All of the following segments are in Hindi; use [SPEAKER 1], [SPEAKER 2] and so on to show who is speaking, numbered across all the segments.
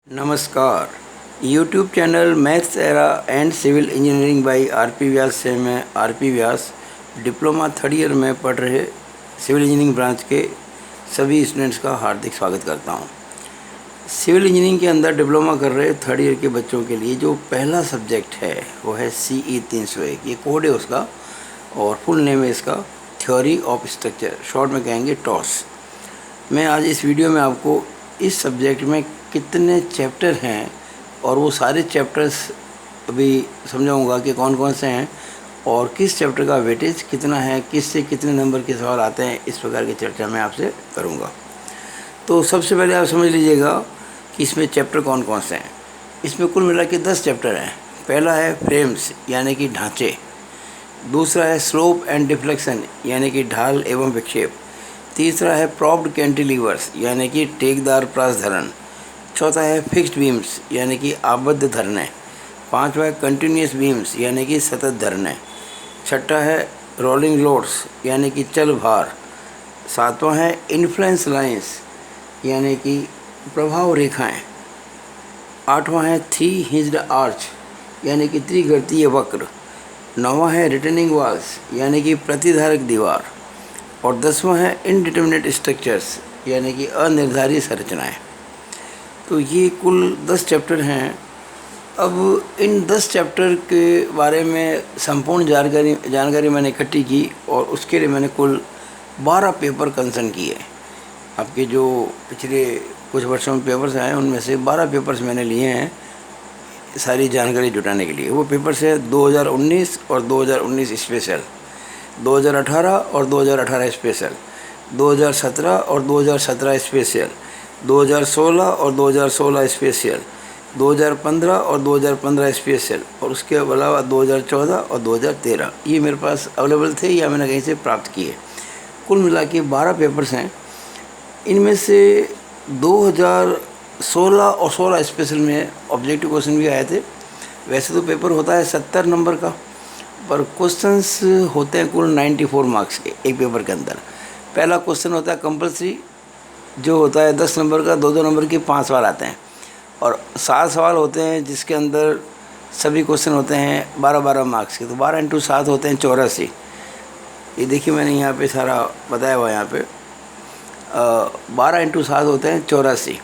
[SPEAKER 1] नमस्कार। YouTube channel maths era and civil engineering by आर.पी. व्यास से मैं आर.पी. व्यास डिप्लोमा थर्ड ईयर में पढ़ रहे सिविल इंजीनियरिंग ब्रांच के सभी स्टूडेंट्स का हार्दिक स्वागत करता हूं। सिविल इंजीनियरिंग के अंदर डिप्लोमा कर रहे थर्ड ईयर के बच्चों के लिए जो पहला सब्जेक्ट है वो है CE 301। ये कोड है उसका और फुल नेम है इसका थ्योरी ऑफ स्ट्रक्चर, शॉर्ट में कहेंगे टॉस। मैं आज इस वीडियो में आपको इस सब्जेक्ट में कितने चैप्टर हैं और वो सारे चैप्टर्स अभी समझाऊंगा कि कौन कौन से हैं और किस चैप्टर का वेटेज कितना है, किस से कितने नंबर के सवाल आते हैं, इस प्रकार की चर्चा मैं आपसे करूंगा। तो सबसे पहले आप समझ लीजिएगा कि इसमें चैप्टर कौन कौन से हैं। इसमें कुल मिला के 10 चैप्टर हैं। पहला है फ्रेम्स यानी कि ढांचे, दूसरा है स्लोप एंड डिफ्लेक्शन यानी कि ढाल एवं विक्षेप, तीसरा है प्रॉप्ड कैंटिलीवर्स यानी कि टेकदार प्रासधरण, चौथा है फिक्स्ड बीम्स यानी कि आबद्ध धरने, पांचवा है कंटिन्यूस बीम्स यानी कि सतत धरने, छठा है रोलिंग लोड्स यानी कि चल भार, सातवां है इन्फ्लुएंस लाइंस यानी कि प्रभाव रेखाएं, आठवां है थ्री हिंज्ड आर्च यानी कि त्रिघर्तीय वक्र, नौवां है रिटर्निंग वॉल्स यानी कि प्रतिधारक दीवार और 10वां है इनडिटर्मिनेट स्ट्रक्चर्स यानी कि अनिर्धारित संरचनाएं। तो ये कुल 10 चैप्टर हैं। अब इन 10 चैप्टर के बारे में संपूर्ण जानकारी मैंने इकट्ठी की और उसके लिए मैंने कुल 12 पेपर कंसर्न किए। आपके जो पिछले कुछ वर्षों में पेपर्स आए उनमें से 12 पेपर्स मैंने लिए हैं सारी जानकारी जुटाने के लिए। वो पेपर्स है 2019 और 2019 स्पेशल, 2018 और 2018 स्पेशल, 2017 और 2017 स्पेशल, 2016 और 2016 स्पेशल, 2015 और 2015 स्पेशल और उसके अलावा 2014 और 2013 ये मेरे पास अवेलेबल थे या मैंने कहीं से प्राप्त किए। कुल मिला के 12 पेपर्स हैं। इनमें से 2016 और 16 स्पेशल में ऑब्जेक्टिव क्वेश्चन भी आए थे। वैसे तो पेपर होता है 70 नंबर का, पर क्वेश्चंस होते हैं कुल 94 मार्क्स के एक पेपर के अंदर। पहला क्वेश्चन होता है कंपल्सरी जो होता है 10 नंबर का, 2-2 नंबर के 5 सवाल आते हैं और 7 सवाल होते हैं जिसके अंदर सभी क्वेश्चन होते हैं 12-12 मार्क्स के। तो 12 इंटू 7 होते हैं 84। ये देखिए मैंने यहाँ पे सारा बताया हुआ है। यहाँ पे 12 इंटू 7 होते हैं 84।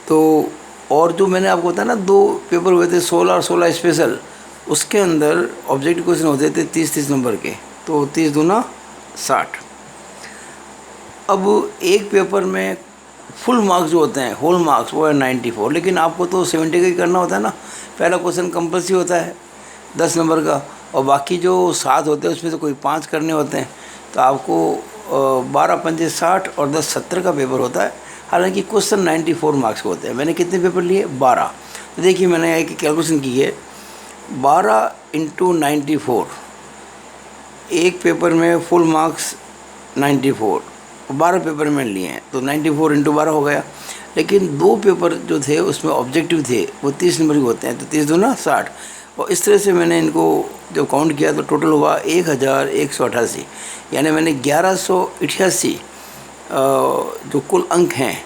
[SPEAKER 1] तो और जो मैंने आपको बताया ना 2 पेपर हुए थे 16 और 16 स्पेशल, उसके अंदर ऑब्जेक्टिव क्वेश्चन होते थे 30-30 नंबर के। तो 30 दूना 60। अब एक पेपर में फुल मार्क्स जो होते हैं होल मार्क्स वो है 94, लेकिन आपको तो 70 का ही करना होता है ना। पहला क्वेश्चन कंपल्सरी होता है 10 नंबर का और बाकी जो 7 होते हैं उसमें से कोई 5 करने होते हैं। तो आपको 12 पंजे 60 और 10 70 का पेपर होता है। हालांकि क्वेश्चन 94 मार्क्स के होते हैं। मैंने कितने पेपर लिए? 12। तो देखिए मैंने एक कैलकुलेशन की है, 12 इंटू 94, एक पेपर में फुल मार्क्स 94, 12 पेपर में लिए हैं तो 94 इंटू 12 हो गया। लेकिन 2 पेपर जो थे उसमें ऑब्जेक्टिव थे वो 30 नंबर के होते हैं। तो 30 दूना 60 और इस तरह से मैंने इनको जो काउंट किया तो टोटल हुआ 1188। यानी मैंने 1188 जो कुल अंक हैं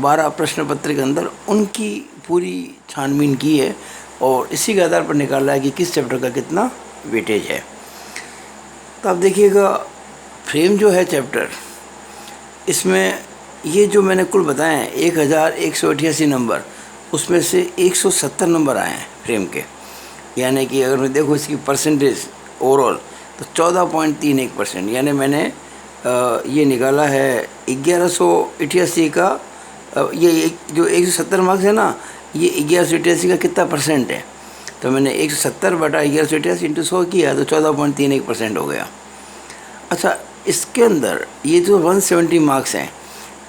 [SPEAKER 1] 12 प्रश्न पत्र के अंदर उनकी पूरी छानबीन की है और इसी के आधार पर निकाला है कि किस चैप्टर का कितना वेटेज है। तो आप देखिएगा फ्रेम जो है चैप्टर, इसमें ये जो मैंने कुल बताए हैं 1188 नंबर, उसमें से 170 नंबर आए हैं फ्रेम के। यानी कि अगर मैं देखूँ इसकी परसेंटेज ओवरऑल तो 14.31%। यानी मैंने ये निकाला है 1188 का ये जो 170 मार्क्स है ना, ये 1188 का कितना परसेंट है। तो मैंने 170 बटा 1188 इंटू 100 किया तो 14.31% हो गया। अच्छा, इसके अंदर ये जो 170 मार्क्स हैं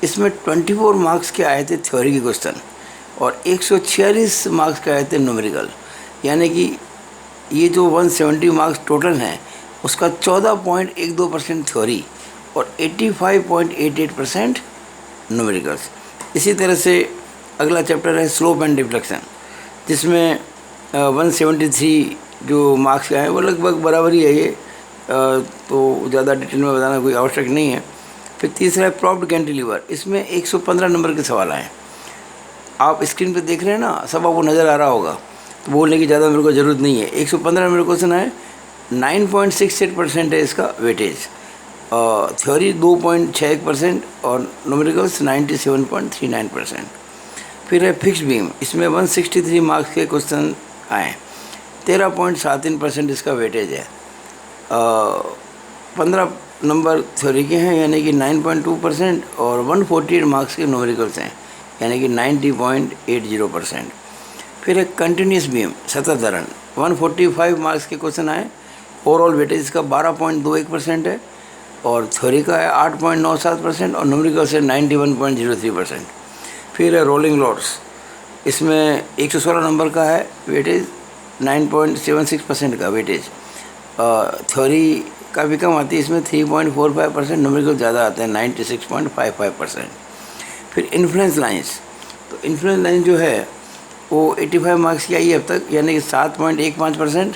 [SPEAKER 1] इसमें 24 मार्क्स के आए थे थ्योरी के क्वेश्चन और 146 मार्क्स के आए थे न्यूमेरिकल। यानी कि ये जो 170 मार्क्स टोटल हैं उसका 14.12% थ्योरी और 85.88% न्यूमेरिकल्स। इसी तरह से अगला चैप्टर है स्लोप एंड डिफ्लेक्शन, जिसमें 173 जो मार्क्स के आए हैं वो लगभग बराबर ही है। ये तो ज़्यादा डिटेल में बताना कोई आवश्यक नहीं है। फिर तीसरा है प्रॉप्ड कैंटिलीवर, इसमें 115 नंबर के सवाल आए। आप स्क्रीन पे देख रहे हैं ना, सब आपको नज़र आ रहा होगा, तो बोलने की ज़्यादा मेरे को ज़रूरत नहीं है। 115 नंबर क्वेश्चन है, 9.68% है इसका वेटेज, थ्योरी 2.61% और न्यूमेरिकल्स 97.39%। फिर है फिक्स बीम, इसमें 163 मार्क्स के क्वेश्चन आए, 13.73% इसका वेटेज है, 15 नंबर थ्योरी के हैं यानी कि 9.2% और 148 मार्क्स के न्यूमेरिकल्स हैं यानी कि 90.80%। फिर एक कंटिन्यूस बीम सतत धरण, 145 मार्क्स के क्वेश्चन आए, ओवरऑल वेटेज इसका 12.21% है और थ्योरी का है 8.97% और न्यूमेरिकल्स है 91.03%। फिर है रोलिंग लोड्स, इसमें 116 नंबर का है वेटेज, 9.76% का वेटेज, थ्योरी काफ़ी कम आती है इसमें 3.45%, न्यूमेरिकल ज़्यादा आते हैं 96.55%। फिर इन्फ्लुएंस लाइंस, तो इन्फ्लुएंस लाइन जो है वो 85 मार्क्स की आई है अब तक यानी कि 7.15%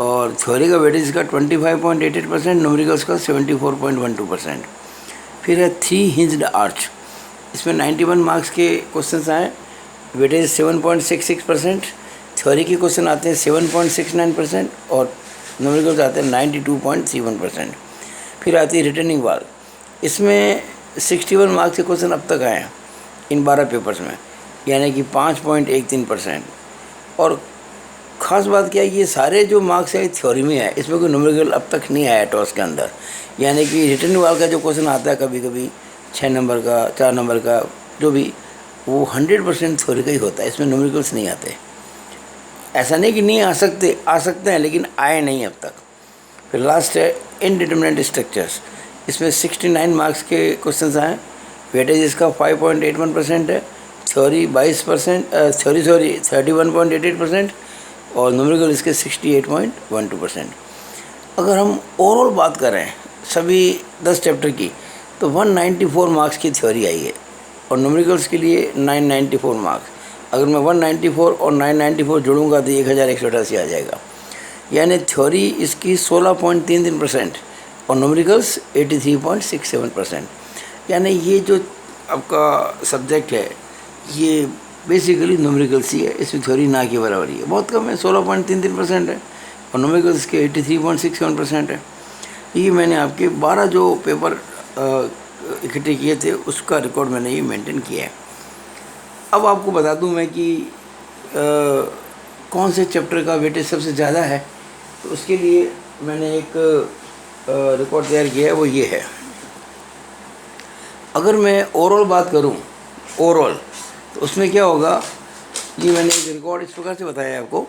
[SPEAKER 1] और थ्योरी का वेटेज का 25.88%, न्यूमेरिकल्स का 74.12%। फिर है 3 हिंज्ड आर्च, इसमें 91 मार्क्स के क्वेश्चंस आए, वेटेज 7.66%, थ्योरी के क्वेश्चन आते हैं 7.69% और न्यूमेरिकल्स आते हैं 92.31%। फिर आती है रिटर्निंग वाल, इसमें 61 मार्क्स के क्वेश्चन अब तक आए हैं इन 12 पेपर्स में यानी कि 5.13%। और ख़ास बात क्या है, ये सारे जो मार्क्स है थ्योरी में है, इसमें कोई न्यूमेरिकल अब तक नहीं आया टॉस के अंदर, यानी कि रिटर्निंग वाल का जो क्वेश्चन आता है कभी कभी 6 नंबर का 4 नंबर का जो भी, वो 100% थ्योरी का ही होता है, इसमें न्यूमेरिकल्स नहीं आते। ऐसा नहीं कि नहीं आ सकते हैं लेकिन आए नहीं अब तक। फिर लास्ट है इनडिटरमिनेट स्ट्रक्चर्स, इसमें 69 मार्क्स के क्वेश्चंस आए, वेटेज इसका 5.81% है, थ्योरी 31.88% और न्यूमेरिकल इसके 68.12%। अगर हम ओवरऑल बात करें सभी 10 चैप्टर की तो 194 मार्क्स की थ्योरी आई है और न्यूमेरिकल्स के लिए 994 मार्क्स। अगर मैं 194 और 994 जोड़ूंगा तो 1188 आ जाएगा, यानी थ्योरी इसकी 16.33% और न्यूमेरिकल्स 83.67%। यानी ये जो आपका सब्जेक्ट है ये बेसिकली न्यूमेरिकल्स ही है, इसमें थ्योरी ना की बराबरी है, बहुत कम है, 16.33% है और न्यूमेरिकल्स के 83.67% है। ये मैंने आपके 12 जो पेपर इकट्ठे किए थे उसका रिकॉर्ड मैंने ये मेंटेन किया है। अब आपको बता दूं मैं कि कौन से चैप्टर का वेटेज सबसे ज़्यादा है, तो उसके लिए मैंने एक रिकॉर्ड तैयार किया है, वो ये है। अगर मैं ओवरऑल बात करूं ओवरऑल तो उसमें क्या होगा, ये मैंने एक रिकॉर्ड इस प्रकार से बताया है आपको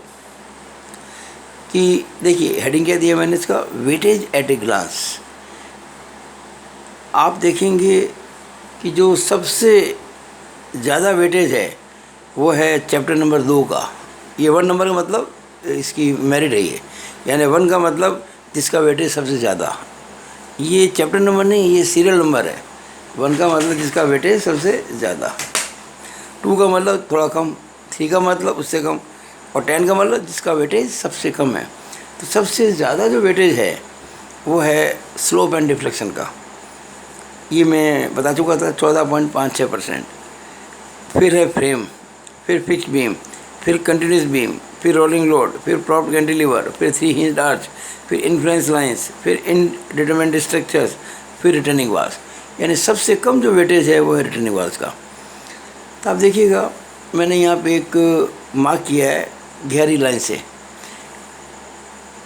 [SPEAKER 1] कि देखिए हेडिंग क्या दिया मैंने इसका, वेटेज एट ए ग्लांस। आप देखेंगे कि जो सबसे ज़्यादा वेटेज है वो है चैप्टर नंबर 2 का। ये 1 नंबर का मतलब इसकी मेरिट है ये, यानी 1 का मतलब जिसका वेटेज सबसे ज़्यादा। ये चैप्टर नंबर नहीं, ये सीरियल नंबर है। 1 का मतलब जिसका वेटेज सबसे ज़्यादा, 2 का मतलब थोड़ा कम, 3 का मतलब उससे कम और 10 का मतलब जिसका वेटेज सबसे कम है। तो सबसे ज़्यादा जो वेटेज है वो है स्लोप एंड डिफ्लेक्शन का, ये मैं बता चुका था 14.56%। फिर है फ्रेम, फिर फिक्स बीम, फिर कंटिन्यूस बीम, फिर रोलिंग लोड, फिर प्रॉप्ड कैंटिलीवर, फिर 3 हिंज्ड आर्च, फिर इन्फ्लुएंस लाइंस, फिर इनडिटरमिनेट स्ट्रक्चर्स, फिर रिटर्निंग वाल्स। यानी सबसे कम जो वेटेज है वो है रिटर्निंग वाल्स का। तो आप देखिएगा मैंने यहाँ पे एक मार्क किया है गहरी लाइन से,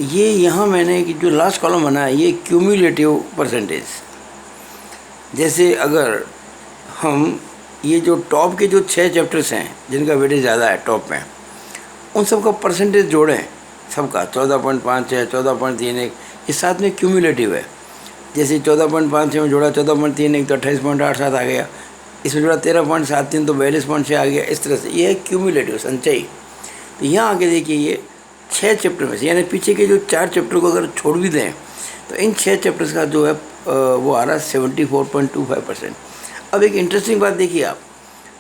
[SPEAKER 1] ये यहाँ मैंने कि जो लास्ट कॉलम बना है ये क्यूमुलेटिव परसेंटेज। जैसे अगर हम ये जो टॉप के जो 6 चैप्टर्स हैं जिनका वेटेज ज़्यादा है टॉप में, उन सब का परसेंटेज जोड़ें, सबका 14.5 है, 14.31, ये साथ में क्यूमुलेटिव है। जैसे 14.56 में जोड़ा 14.31 तो 28.87 आ गया, इसमें जोड़ा 13.73 तो 42.6 आ गया। इस तरह से ये है क्यूमुलेटिव संचयी। तो यहाँ आके देखिए ये 6 चैप्टर में से, यानी पीछे के जो 4 चैप्टर को अगर छोड़ भी दें तो इन 6 चैप्टर्स का जो है वो आ रहा है 74.25%। अब एक इंटरेस्टिंग बात देखिए आप,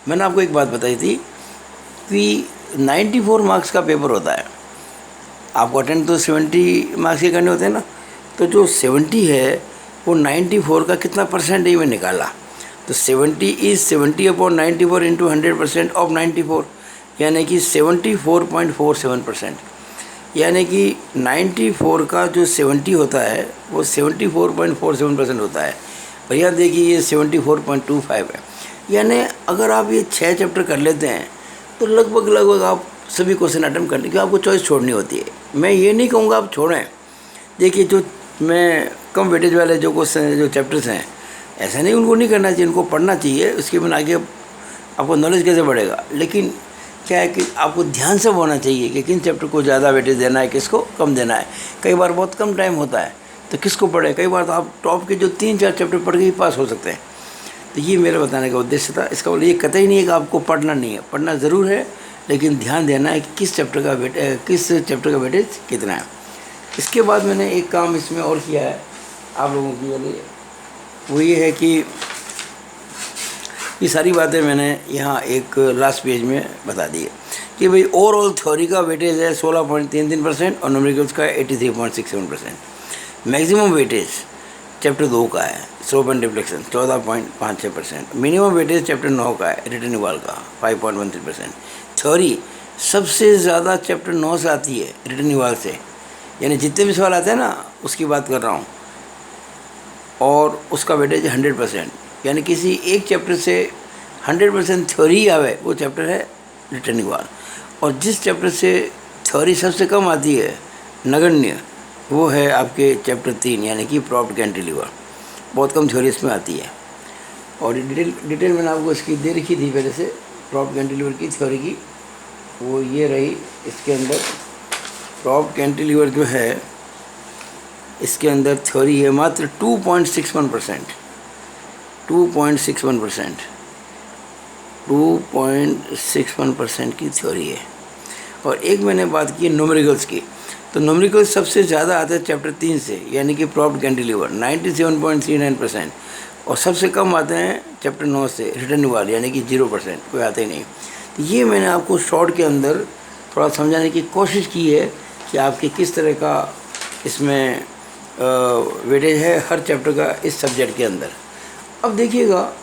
[SPEAKER 1] मैंने आपको एक बात बताई थी कि 94 मार्क्स का पेपर होता है, आपको अटेंड तो 70 मार्क्स के करने होते हैं ना, तो जो 70 है वो 94 का कितना परसेंट है मैं निकाला। तो 70 इज 70/94 इंटू 100% ऑफ 94, यानी कि 74.47%। यानी कि 94 का जो 70 होता है वो 74.47% होता है। और यहाँ देखिए ये 74.25 है। यानी अगर आप ये 6 चैप्टर कर लेते हैं तो लगभग आप सभी क्वेश्चन अटेम्प्ट करने की आपको चॉइस छोड़नी होती है। मैं ये नहीं कहूँगा आप छोड़ें। देखिए जो मैं कम वेटेज वाले जो क्वेश्चन जो चैप्टर्स हैं, ऐसा नहीं उनको नहीं करना चाहिए, उनको पढ़ना चाहिए। उसके बिना आगे आपको नॉलेज कैसे बढ़ेगा। लेकिन क्या है कि आपको ध्यान से होना चाहिए कि किन चैप्टर को ज़्यादा वेटेज देना है, किसको कम देना है। कई बार बहुत कम टाइम होता है तो किसको पढ़ें। कई बार तो आप टॉप के जो 3-4 चैप्टर पढ़ के ही पास हो सकते हैं। तो ये मेरा बताने का उद्देश्य था। इसका मतलब ये कतई नहीं है कि आपको पढ़ना नहीं है, पढ़ना ज़रूर है, लेकिन ध्यान देना है कि किस चैप्टर का वेटेज कितना है। इसके बाद मैंने एक काम इसमें और किया है आप लोगों के लिए, वो ये है कि ये सारी बातें मैंने यहाँ एक लास्ट पेज में बता दी है कि भाई ओवरऑल थ्योरी का वेटेज है 16.33% और न्यूमेरिकल्स का 83.67%। मैक्सिमम वेटेज चैप्टर 2 का है slope and deflection 14.56%। Minimum weightage chapter 9 का है रिटर्निंग वॉल का 5.13%। थ्योरी सबसे ज़्यादा चैप्टर 9 से आती है रिटर्निंग वॉल से, यानी जितने भी सवाल आते हैं ना उसकी बात कर रहा हूँ, और उसका वेटेज 100%। यानी किसी एक चैप्टर से 100% थ्योरी आवे वो चैप्टर है रिटर्निंग वॉल। और जिस चैप्टर से थ्योरी सबसे कम आती है नगण्य, वो है आपके चैप्टर 3 यानी कि प्रॉप्ट कैंटिलीवर। बहुत कम थ्योरी इसमें आती है। और डिटेल मैंने आपको इसकी दे रखी थी पहले से, प्रॉप्ट कैंटिलीवर की थ्योरी की, वो ये रही। इसके अंदर प्रॉप्ट कैंटिलीवर जो है इसके अंदर थ्योरी है मात्र 2.61%। 2.61% की थ्योरी है। और एक मैंने बात की न्यूमेरिकल्स की, तो न्यूमेरिकल्स सबसे ज़्यादा आता है चैप्टर 3 से यानी कि प्रॉप्ट कैंटिलीवर 97.39%, और सबसे कम आते हैं चैप्टर 9 से रिटर्निंग वॉल यानी कि 0%, कोई आते ही नहीं। तो ये मैंने आपको शॉर्ट के अंदर थोड़ा समझाने की कोशिश की है कि आपके किस तरह का इसमें वेटेज है हर चैप्टर का इस सब्जेक्ट के अंदर। अब देखिएगा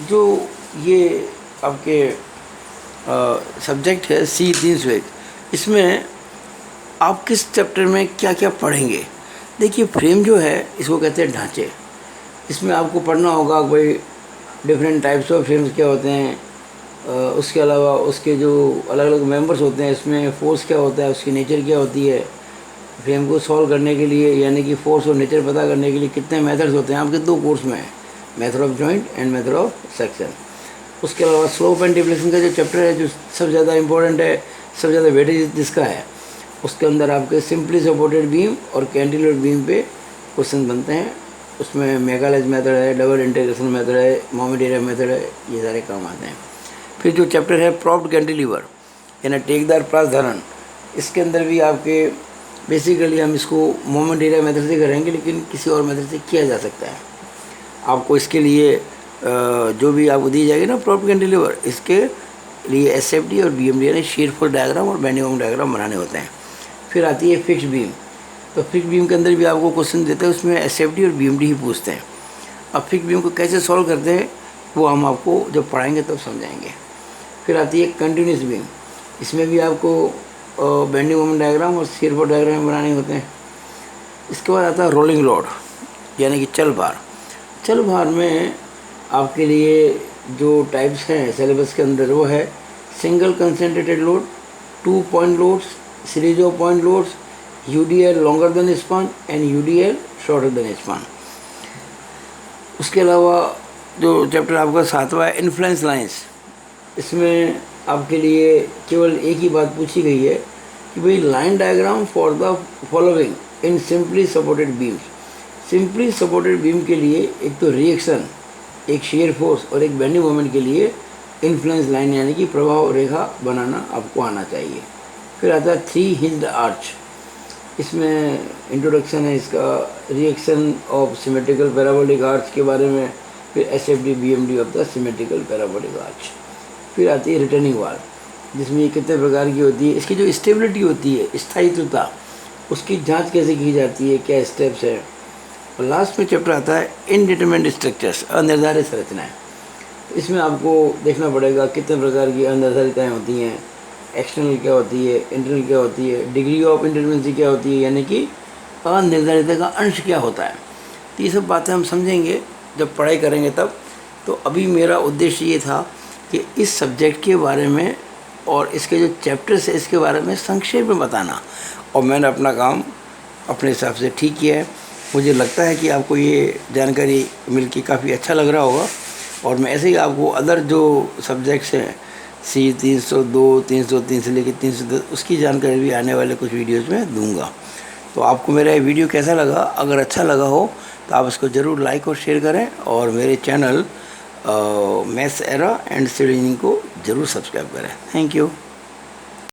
[SPEAKER 1] जो ये आपके सब्जेक्ट है C301, इसमें आप किस चैप्टर में क्या क्या पढ़ेंगे। देखिए फ्रेम जो है इसको कहते हैं ढांचे। इसमें आपको पढ़ना होगा भाई डिफरेंट टाइप्स ऑफ फ्रेम्स क्या होते हैं, उसके अलावा उसके जो अलग अलग मेंबर्स होते हैं, इसमें फोर्स क्या होता है, उसकी नेचर क्या होती है। फ्रेम को सॉल्व करने के लिए यानी कि फोर्स और नेचर पता करने के लिए कितने मेथड्स होते हैं आपके 2 कोर्स में है, method of joint and method of section. उसके अलावा स्लोप एंड डिफ्लेक्शन का जो चैप्टर है जो सबसे ज़्यादा इंपॉर्टेंट है, सबसे ज़्यादा वेटेज जिसका है, उसके अंदर आपके सिंपली सपोर्टेड बीम और कैंटिलीवर बीम पे क्वेश्चन बनते हैं। उसमें मेगालेज मेथड है, डबल इंटीग्रेशन मेथड है, मोमेंट एरिया मेथड है, ये सारे काम आते हैं। फिर जो चैप्टर है प्रॉप्ट कैंटिलीवर यानी टेकदार प्रास धारण, इसके अंदर भी आपके बेसिकली हम इसको मोमेंट एरिया मेथड से करेंगे, लेकिन किसी और मेथड से किया जा सकता है। आपको इसके लिए जो भी आपको दी जाएगी ना प्रॉप्ट कैंटिलीवर, इसके लिए SFD और BMD यानी शीयर फोर्स डायग्राम और बेंडिंग मोमेंट डायग्राम बनाने होते हैं। फिर आती है फिक्स्ड बीम, तो फिक्स्ड बीम के अंदर भी आपको क्वेश्चन देते हैं, उसमें SFD और BMD ही पूछते हैं। अब फिक्स्ड बीम को कैसे सॉल्व करते हैं वो हम आपको जब पढ़ाएंगे तब समझाएंगे। फिर आती है कंटिन्यूस बीम, इसमें भी आपको बेंडिंग मोमेंट डायग्राम और शीयर फोर्स डायग्राम बनाने होते हैं। इसके बाद आता है रोलिंग लोड यानी कि चल भार। चल भार में आपके लिए जो टाइप्स हैं सिलेबस के अंदर वो है single concentrated load, 2 point loads, series of point loads, UDL longer than span and UDL shorter than span. उसके अलावा जो चैप्टर आपका 7वां है इन्फ्लुएंस लाइंस, इसमें आपके लिए केवल एक ही बात पूछी गई है कि भाई line diagram for the following in simply supported beams. Simply supported beam के लिए एक तो रिएक्शन, एक शेयर फोर्स और एक बेंडिंग मोमेंट के लिए इन्फ्लुएंस लाइन यानी कि प्रभाव रेखा बनाना आपको आना चाहिए। फिर आता है 3 हिंज्ड आर्च, इसमें इंट्रोडक्शन है इसका, reaction of symmetrical parabolic arch के बारे में, फिर SFD BMD of the symmetrical parabolic arch. फिर आती है रिटर्निंग वॉल, जिसमें ये कितने प्रकार की होती है, इसकी जो स्टेबिलिटी होती है, स्थायित्वता, उसकी जांच कैसे की जाती है, क्या स्टेप्स है। और लास्ट में चैप्टर आता है इनडिटरमिनेट स्ट्रक्चर्स, अनिर्धारित संरचनाएं। इसमें आपको देखना पड़ेगा कितने प्रकार की अनिर्धारिताएँ होती हैं, एक्सटर्नल क्या होती है, इंटरनल क्या होती है, डिग्री ऑफ इंडिटरमिनेंसी क्या होती है, यानी कि अनिर्धारिता का अंश क्या होता है। तो ये सब बातें हम समझेंगे जब पढ़ाई करेंगे तब। तो अभी मेरा उद्देश्य ये था कि इस सब्जेक्ट के बारे में और इसके जो चैप्टर्स है इसके बारे में संक्षेप में बताना, और मैंने अपना काम अपने हिसाब से ठीक किया है। मुझे लगता है कि आपको ये जानकारी मिल के काफ़ी अच्छा लग रहा होगा, और मैं ऐसे ही आपको अदर जो सब्जेक्ट्स हैं C 302, 303 से लेकर 310 उसकी जानकारी भी आने वाले कुछ वीडियोज़ में दूँगा। तो आपको मेरा ये वीडियो कैसा लगा? अगर अच्छा लगा हो तो आप इसको ज़रूर लाइक और शेयर करें, और मेरे channel maths era and civil engineering को ज़रूर सब्सक्राइब करें। Thank you.